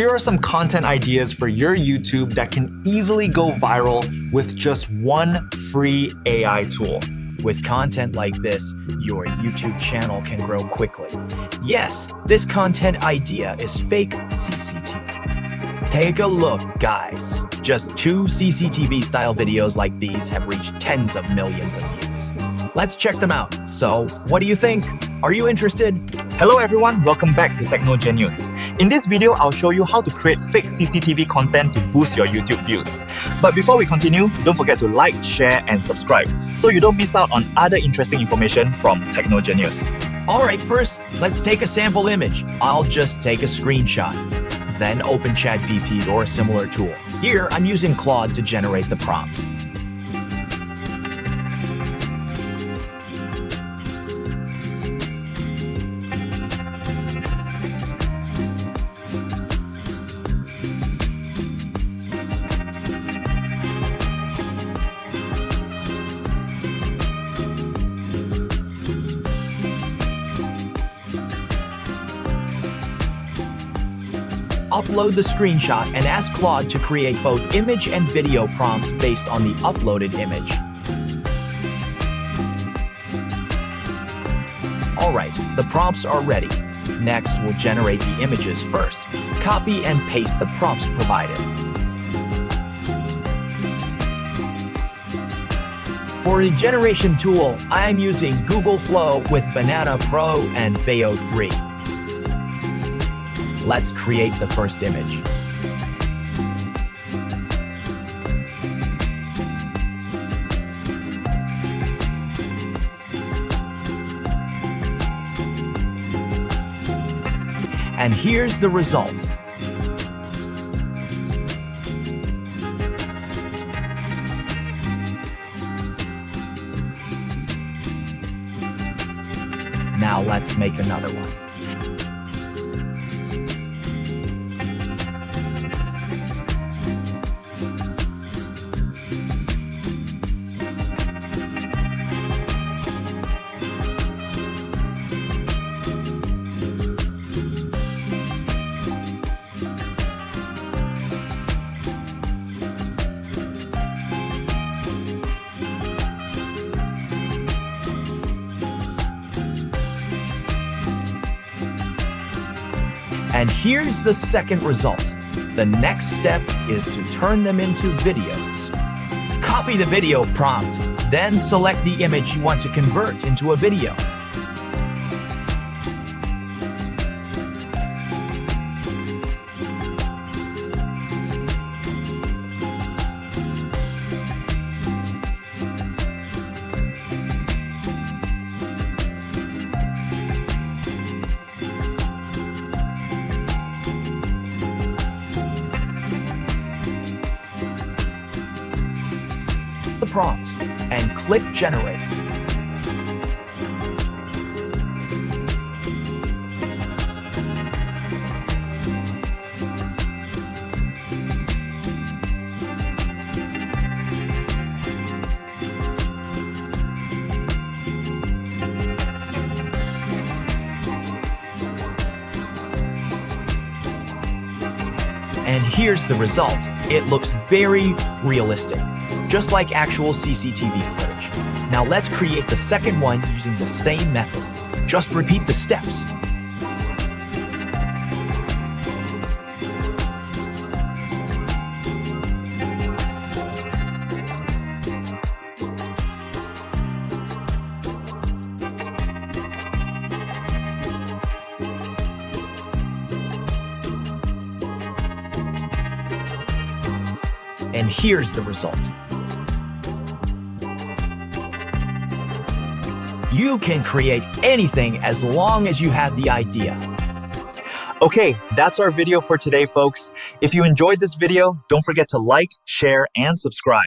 Here are some content ideas for your YouTube that can easily go viral with just one free AI tool. With content like this, your YouTube channel can grow quickly. Yes, this content idea is fake CCTV. Take a look, guys. Just 2 CCTV-style videos like these have reached tens of millions of views. Let's check them out. So, what do you think? Are you interested? Hello everyone, welcome back to Tekno Jenius. In this video, I'll show you how to create fake CCTV content to boost your YouTube views. But before we continue, don't forget to like, share, and subscribe so you don't miss out on other interesting information from Tekno Jenius. Alright, first, let's take a sample image. I'll just take a screenshot. Then open ChatGPT or a similar tool. Here, I'm using Claude to generate the prompts. Upload the screenshot and ask Claude to create both image and video prompts based on the uploaded image. Alright, the prompts are ready. Next, we'll generate the images first. Copy and paste the prompts provided. For the generation tool, I am using Google Flow with Banana Pro and Veo 3. Let's create the first image. And here's the result. Now let's make another one. And here's the second result. The next step is to turn them into videos. Copy the video prompt, then select the image you want to convert into a video. The prompts and click generate. And here's the result. It looks very realistic, just like actual CCTV footage. Now let's create the second one using the same method. Just repeat the steps. And here's the result. You can create anything as long as you have the idea. Okay, that's our video for today, folks. If you enjoyed this video, don't forget to like, share, and subscribe.